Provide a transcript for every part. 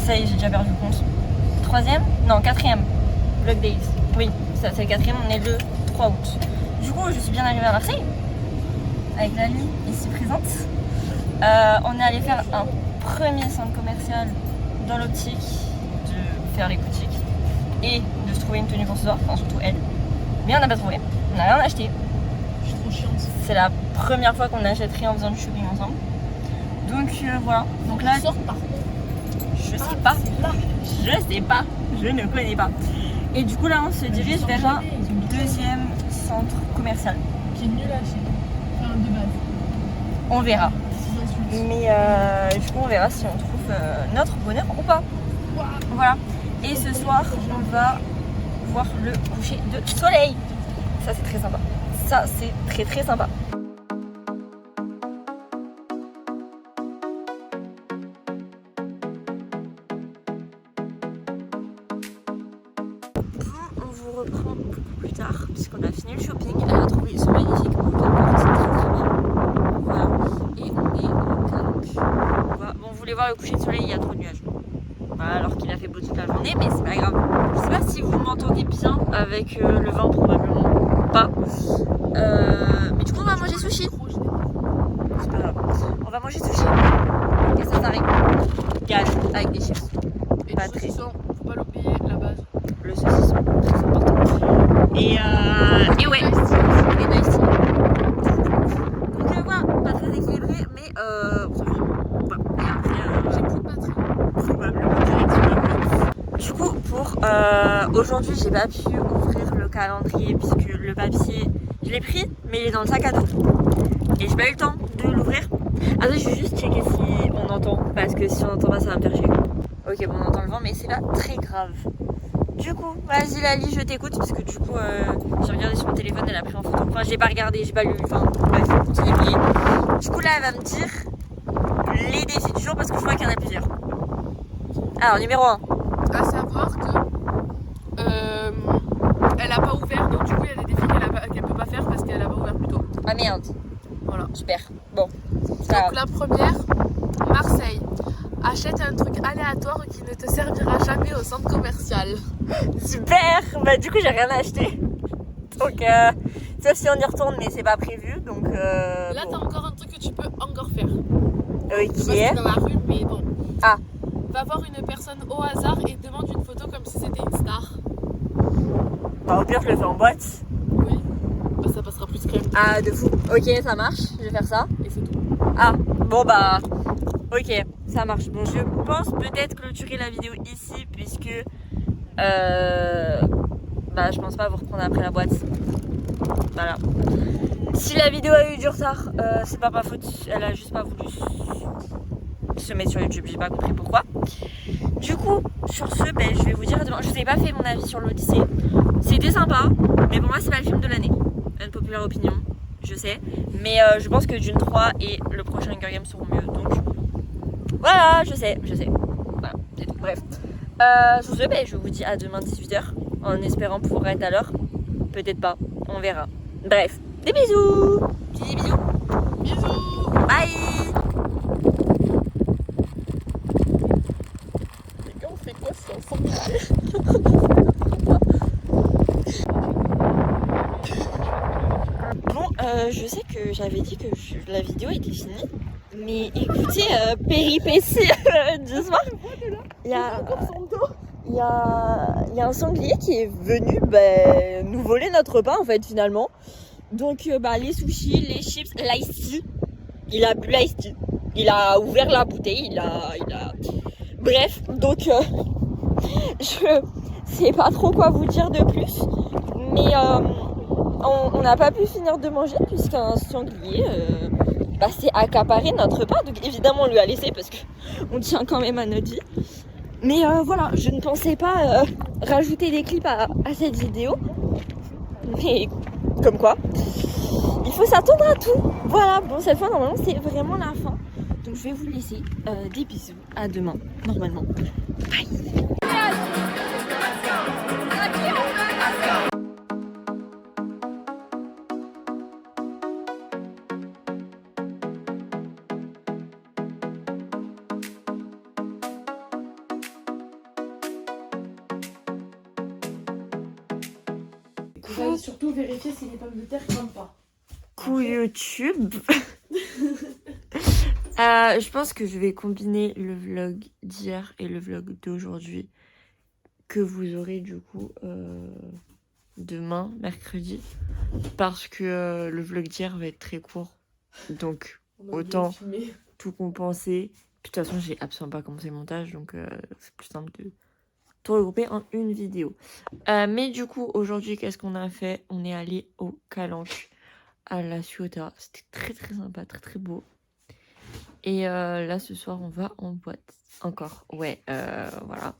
Ça y est, j'ai déjà perdu le compte. 3e? Non, 4e. Vlog Days. Oui, ça c'est le 4e, on est le 3 août. Du coup, je suis bien arrivée à Marseille. Avec Lali, ici présente. On est allé faire un premier centre commercial dans l'optique de faire les boutiques et de se trouver une tenue pour ce soir, enfin surtout elle. Mais on n'a pas trouvé, on n'a rien acheté. Je suis trop chiante. C'est la première fois qu'on achète rien en faisant du shopping ensemble. Donc voilà. Donc là, sort par je sais pas. Je ne connais pas. Et du coup là on se dirige vers un deuxième centre commercial. Qui est nul à acheter. Enfin, de base. On verra. C'est insulte. Mais du coup on verra si on trouve notre bonheur ou pas. Voilà. Et ce soir on va voir le coucher de soleil. Ça c'est très sympa. Ça c'est très très sympa. On vous reprend beaucoup plus tard puisqu'on a fini le shopping. Elle a trouvé ce magnifique camping, c'est très très bien. Voilà. Et on est au Calanque. Voilà. Bon, on voulait voir le coucher de soleil, il y a trop de nuages. Voilà, alors qu'il a fait beau toute la journée, mais c'est pas grave. Je sais pas si vous m'entendez bien avec le vent, probablement pas. Mais du coup on va manger sushi. C'est pas grave. On va manger sushi. Et ça s'arrête. Gage avec des chips. Et Pas le très. saucisson, faut pas l'oublier, la base. Le saucisson, très important. Et ouais, les nice tea. Donc voilà, pas très équilibré, mais on s'en fout. Voilà. Et après, J'ai plus de batterie. probablement direction. Du coup, pour aujourd'hui, j'ai pas pu ouvrir le calendrier puisque le papier, je l'ai pris, mais il est dans le sac à dos. Et j'ai pas eu le temps de l'ouvrir. Attends, je vais juste checker si on entend, parce que si on entend pas, ça va me faire chier. Ok, bon, on entend le vent, mais c'est pas très grave. Du coup, vas-y Lali, je t'écoute parce que du coup, j'ai regardé sur mon téléphone, elle a pris en photo. Enfin, j'ai pas regardé, j'ai pas lu. Enfin, bref, j'ai oublié. Du coup, là, elle va me dire les défis du jour parce que je crois qu'il y en a plusieurs. Alors, numéro 1. À savoir que elle a pas ouvert, donc du coup il y a des défis qu'elle peut pas faire parce qu'elle a pas ouvert plus tôt. Ah merde. Voilà. Super. Bon. Donc la première, Marseille. Achète un truc aléatoire qui ne te servira jamais au centre commercial. Super. Bah du coup, j'ai rien acheté. Donc, sauf si on y retourne, mais c'est pas prévu. Donc, Là bon. t'as encore un truc que tu peux encore faire. Ok. Je sais pas si c'est dans la rue, mais bon. Ah. Va voir une personne au hasard et demande une photo comme si c'était une star. Bah, au pire, je le fais en boîte. Oui. Bah, ça passera plus crème. Ah, de fou. Ok, ça marche. Je vais faire ça. Et c'est tout. Ah, bon bah, ok, ça marche. Bon, je pense peut-être clôturer la vidéo ici puisque, bah, je pense pas vous reprendre après la boîte. Voilà. Si la vidéo a eu du retard, c'est pas ma faute. Elle a juste pas voulu se mettre sur YouTube. J'ai pas compris pourquoi. Du coup, sur ce, ben, je vais vous dire à demain. Je vous ai pas fait mon avis sur l'Odyssée. C'était sympa, mais pour moi, c'est pas le film de l'année. Une populaire opinion. Je sais, mais je pense que Dune 3 et le prochain Hunger Games seront mieux, donc voilà, je sais, voilà, c'est tout, bref. Sur ce, ben, je vous dis à demain 18h, en espérant pouvoir être à l'heure, peut-être pas, on verra. Bref, des bisous. Des bisous. Bisous. Bye. Les gars, on fait quoi si on s'embrouille? Bon, je sais que j'avais dit que la vidéo était finie, mais écoutez, péripéties du soir, il y a un sanglier qui est venu nous voler notre repas en fait finalement. Donc les sushis, les chips, l'ice tea, il a bu l'ice tea, il a ouvert la bouteille, il a... Bref, donc je sais pas trop quoi vous dire de plus, mais on n'a pas pu finir de manger puisqu'un sanglier s'est accaparé notre repas. Donc évidemment on lui a laissé parce qu'on tient quand même à notre vie. Mais voilà, je ne pensais pas rajouter des clips à cette vidéo. Mais comme quoi, il faut s'attendre à tout. Voilà, bon cette fois normalement c'est vraiment la fin. Donc je vais vous laisser des bisous. À demain, normalement. Bye. Vous allez surtout vérifier si les pommes de terre crament pas. Coup YouTube. Je pense que je vais combiner le vlog d'hier et le vlog d'aujourd'hui que vous aurez du coup demain, mercredi, parce que le vlog d'hier va être très court, donc autant tout compenser. Puis, de toute façon, j'ai absolument pas commencé le montage, donc c'est plus simple de tout regrouper en une vidéo. Mais du coup, aujourd'hui, qu'est-ce qu'on a fait? On est allé au Calanque à La Ciotat. C'était très très sympa, très très beau. Et là, ce soir, on va en boîte. Encore, ouais, voilà.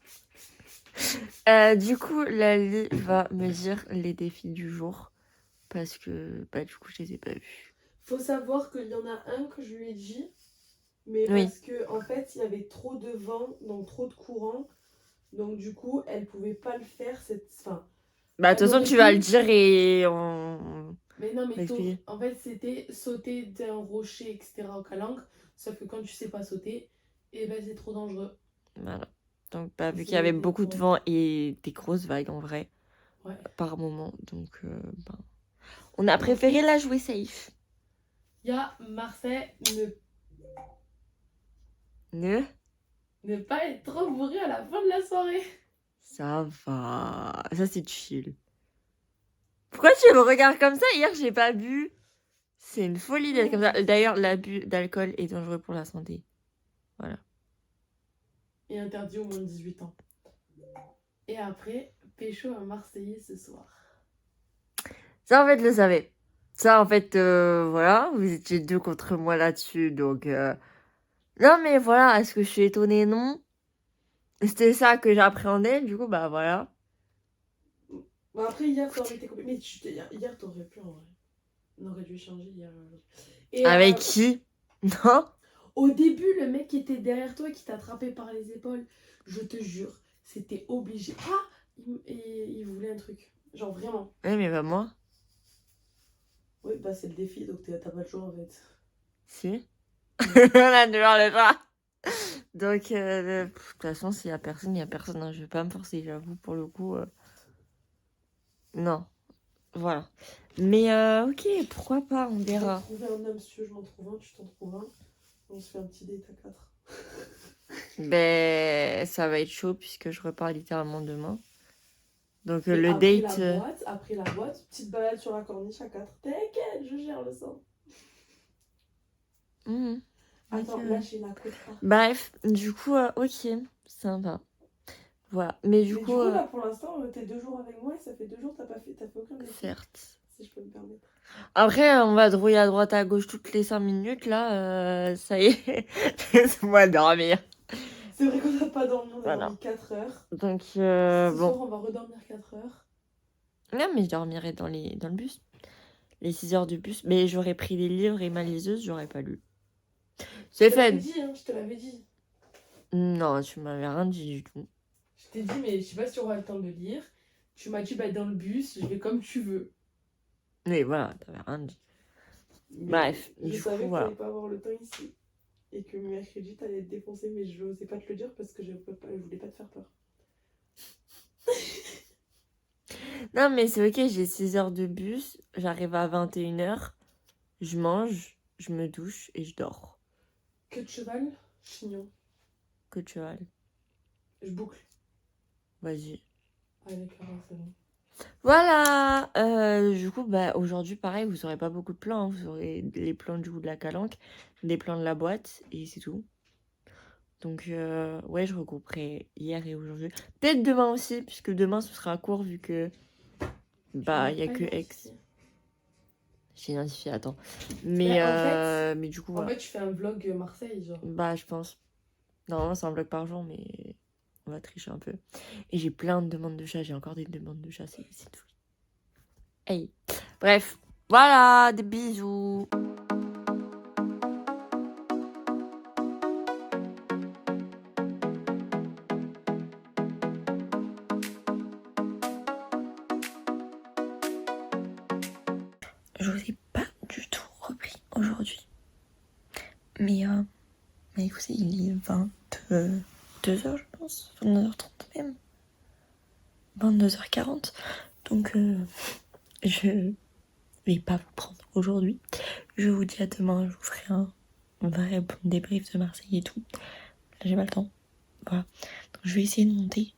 Du coup, Lali va me dire les défis du jour. Parce que, bah, du coup, je les ai pas vus. Faut savoir qu'il y en a un que je lui ai dit, mais Oui. parce que en fait, il y avait trop de vent, donc trop de courant. Donc du coup, elle pouvait pas le faire. Enfin, Bah, de toute façon, tu vas le dire et on... mais non, mais expliquer. en fait, c'était sauter d'un rocher, etc. au Calanque. Sauf que quand tu sais pas sauter, et ben c'est trop dangereux. Voilà. Donc, bah, vu qu'il y avait beaucoup de vent et des grosses vagues en vrai, ouais. par moment, donc bah, on a préféré la jouer safe. Il y a Marseille, Ne pas être trop bourré à la fin de la soirée. Ça va. Ça, c'est chill. Pourquoi tu me regardes comme ça? Hier, j'ai pas bu. C'est une folie d'être comme ça. D'ailleurs, l'abus d'alcool est dangereux pour la santé. Voilà. Et interdit au moins de 18 ans. Et après, pécho à Marseillais ce soir. Ça, en fait, je le savais. Ça, en fait, voilà. Vous étiez deux contre moi là-dessus. Donc, non, mais voilà. Est-ce que je suis étonnée? Non. C'était ça que j'appréhendais. Du coup, bah voilà. Bon, après, hier, ça aurait été compliqué. Mais hier, t'aurais pu en vrai. On aurait dû échanger hier. Et, avec qui? Non? Au début, le mec qui était derrière toi, qui t'a attrapé par les épaules, je te jure, c'était obligé. Ah, il voulait un truc. Genre vraiment. Oui, mais pas moi. Oui, bah c'est le défi, donc t'as pas le choix en fait. Si. On a toujours le choix. Donc, de toute façon, s'il y a personne, il y a personne. Hein. Je vais pas me forcer, j'avoue, pour le coup. Non. Voilà. Mais, ok, pourquoi pas, on verra. Je vais trouver un homme, si tu veux, je m'en trouve un, tu t'en trouves un. On se fait un petit date à 4. Ben, ça va être chaud puisque je repars littéralement demain. Donc, et le après date. Après la boîte, petite balade sur la corniche à 4. T'inquiète, je gère le sang. Attends, là j'ai la côte. Bref, du coup, ok, sympa. Voilà, mais du coup là pour l'instant, t'es 2 jours avec moi et ça fait 2 jours que t'as fait aucun effort. Certes. Si je peux me permettre. Après, on va drouiller à droite à gauche toutes les 5 minutes, là, ça y est, laisse-moi dormir. C'est vrai qu'on n'a pas dormi, on a Voilà. dormi 4 heures. Donc, Ce bon. soir, on va redormir 4 heures. Non, mais je dormirai dans le bus. Les 6 heures du bus. Mais j'aurais pris les livres et ma liseuse, j'aurais pas lu. C'est fun. Je te l'avais dit. Non, tu m'avais rien dit du tout. Je t'ai dit, mais je sais pas si tu auras le temps de lire. Tu m'as dit, bah dans le bus, je vais comme tu veux. Mais voilà, t'avais rien dit. Mais bref, je du savais coup, que voilà. t'allais pas avoir le temps ici. Et que mercredi, t'allais être défoncé, mais je n'osais pas te le dire parce que je voulais pas te faire peur. Non, mais c'est ok, j'ai 6 heures de bus, j'arrive à 21h, je mange, je me douche et je dors. Queue de cheval, chignon. Queue de cheval. Je boucle. Vas-y. Allez, Clara, c'est bon. Voilà, du coup, bah, aujourd'hui, pareil, vous aurez pas beaucoup de plans. Hein. Vous aurez les plans du coup de la Calanque, des plans de la boîte, et c'est tout. Donc, ouais, je regrouperai hier et aujourd'hui. Peut-être demain aussi, puisque demain, ce sera court, vu que, bah, il n'y a que Aix. J'ai identifié, attends. Mais, mais du coup, en fait, tu fais un vlog Marseille, genre. Bah, je pense. Normalement, c'est un vlog par jour, mais on va tricher un peu. Et j'ai plein de demandes de chat. J'ai encore des demandes de chat. C'est une folie. Hey. Bref. Voilà. Des bisous. Je vous ai pas du tout repris aujourd'hui. Mais écoutez, il est 22h, je pense. 22h30 même. 22h40. Donc, je vais pas vous prendre aujourd'hui. Je vous dis à demain, je vous ferai un vrai bon débrief de Marseille et tout. Là, j'ai pas le temps. Voilà. Donc, je vais essayer de monter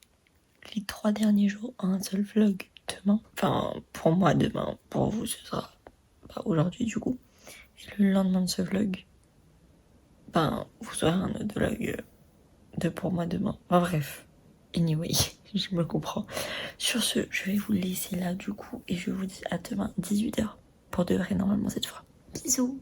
les 3 derniers jours en un seul vlog demain. Enfin, pour moi demain, pour vous ce sera pas aujourd'hui du coup. Et le lendemain de ce vlog, vous aurez un autre vlog de pour moi demain. Enfin bref, anyway, je me comprends. Sur ce, je vais vous laisser là du coup et je vous dis à demain 18h pour de vrai normalement cette fois. Bisous.